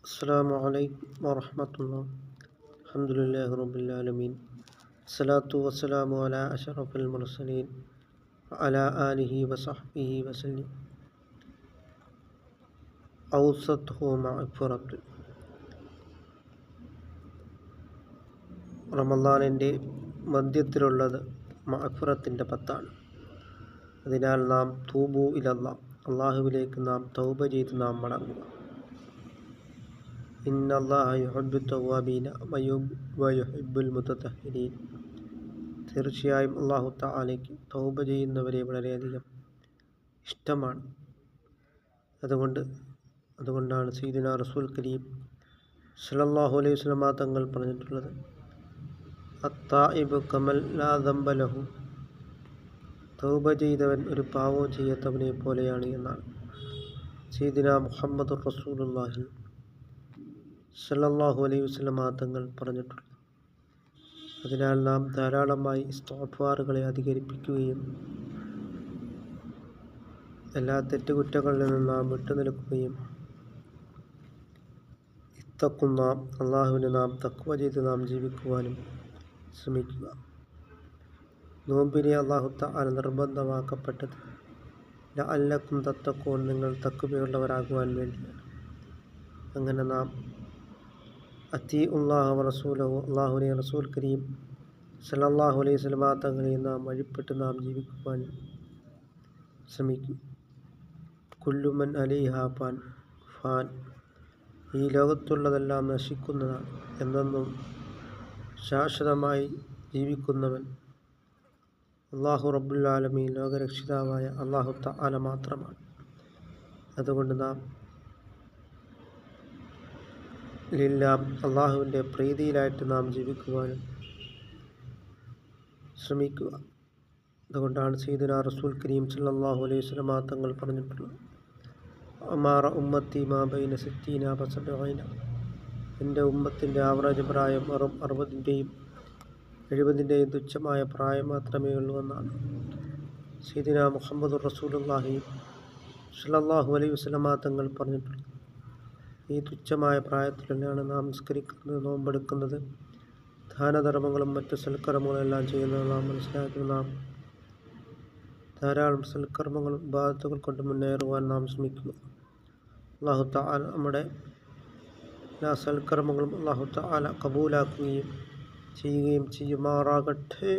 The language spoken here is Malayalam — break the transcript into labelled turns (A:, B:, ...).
A: അസ്സലാമു അലൈക്കും വറഹ്മത്തുള്ളാഹി. അൽഹംദുലില്ലാഹി റബ്ബിൽ ആലമീൻ. അസ്സലാത്തു വസ്സലാമു അലാ അഷ്റഫിൽ മുർസലീൻ വഅലാ ആലിഹി വസഹ്ബിഹി വസല്ലം. ഔസത്തുഹു മഗ്ഫിറത്ത്. റമളാനിൻ്റെ മധ്യത്തിലുള്ളത് മഗ്ഫിറത്തിൻ്റെ പത്താണ്. അതിനാൽ നാം തൂബു ഇലല്ലാഹ്, അള്ളാഹുവിലേക്ക് നാം തൗബ ചെയ്ത് നാം മടങ്ങുക. ഇന്നല്ലാഹ യുഹിബ്ബുത് തവ്വാബീന വയുഹിബ്ബുൽ മുതതഹിരീൻ. തീർച്ചയായും അല്ലാഹു തആലയ്ക്ക് തൗബ ചെയ്യുന്നവരെ വളരെയധികം ഇഷ്ടമാണ്. അതുകൊണ്ടാണ് സയ്യിദുനാ റസൂൽ കരീം സ്വല്ലല്ലാഹു അലൈഹി വസല്ലം തങ്ങൾ പറഞ്ഞിട്ടുള്ളത്, അത്തായിബു കമൽ ലാ ദംബ ലഹു. തൗബ ചെയ്തവൻ ഒരു പാവവും ചെയ്യാത്തവനെ പോലെയാണ് എന്നാണ് സയ്യിദുനാ മുഹമ്മദുർ റസൂലുള്ളാഹി സ്വല്ലല്ലാഹു അലൈഹി വസല്ലം തങ്ങൾ പറഞ്ഞിട്ടുള്ളത്. അതിനാൽ നാം ധാരാളമായി ഇസ്തിഗ്ഫാറുകളെ അധികരിപ്പിക്കുകയും എല്ലാ തെറ്റുകുറ്റങ്ങളിൽ നിന്നും നാം വിട്ടുനിൽക്കുകയും നാം അള്ളാഹുവിനെ നാം തഖ്വ ചെയ്ത് നാം ജീവിക്കുവാനും ശ്രമിക്കുക. നോമ്പിനെ അല്ലാഹു തആല നിർബന്ധമാക്കപ്പെട്ടത് ലഅല്ലക്കും തത്തഖൂൻ, നിങ്ങൾ തഖ്വയുള്ളവരാകുവാൻ വേണ്ടിയാണ്. അങ്ങനെ നാം അത്തീഉല്ലാഹ വറസൂലഹു, അള്ളാഹുവിനെ റസൂൽ കരീം സ്വല്ലല്ലാഹു അലൈഹി വസല്ലം തങ്ങളെ നാം വഴിപ്പെട്ട് നാം ജീവിക്കുവാൻ ശ്രമിക്കും. കുല്ലു മൻ അലൈഹാ ഫാൻ. ഈ ലോകത്തുള്ളതെല്ലാം നശിക്കുന്നതാണ്. എന്നെന്നും ശാശ്വതമായി ജീവിക്കുന്നവൻ അല്ലാഹു റബ്ബുൽ ആലമീൻ, ലോകരക്ഷിതാവായ അല്ലാഹു തആല മാത്രമാണ്. അതുകൊണ്ട് നാം അള്ളാഹുവിൻ്റെ പ്രീതിയിലായിട്ട് നാം ജീവിക്കുവാനും ശ്രമിക്കുക. അതുകൊണ്ടാണ് സയ്യിദുനാ റസൂൽ കരീം സ്വല്ലല്ലാഹു അലൈഹി വസല്ലം തങ്ങൾ പറഞ്ഞിട്ടുള്ളത്, അമാറ ഉമ്മത്തി മാ ബൈന സിത്തീന വസബഈന. എൻ്റെ ഉമ്മത്തിൻ്റെ ആവറേജ് പ്രായം 60-ൻ്റെയും 70-ൻ്റെയും തുച്ഛമായ പ്രായം മാത്രമേ ഉള്ളൂ എന്നാണ് സയ്യിദുനാ മുഹമ്മദുർ റസൂലുള്ളാഹി സ്വല്ലല്ലാഹു അലൈഹി വസല്ലം തങ്ങൾ പറഞ്ഞിട്ടുള്ളത്. ഈ തുച്ഛമായ പ്രായത്തിലാണ് നാം നിസ്കരിക്കുന്നത്, നോമ്പെടുക്കുന്നത്, ദാനധർമ്മങ്ങളും മറ്റ് സൽക്കർമ്മങ്ങളും എല്ലാം ചെയ്യുന്നത്. നാം മനസ്സിലാക്കി നാം ധാരാളം സൽക്കർമ്മങ്ങളും ഇബാദത്തുകൾ കൊണ്ട് മുന്നേറുവാൻ നാം ശ്രമിക്കുക. അല്ലാഹു തആല നമ്മുടെ എല്ലാ സൽക്കർമ്മങ്ങളും അല്ലാഹു തആല കബൂലാക്കുകയും ചെയ്യുമാറാകട്ടെ.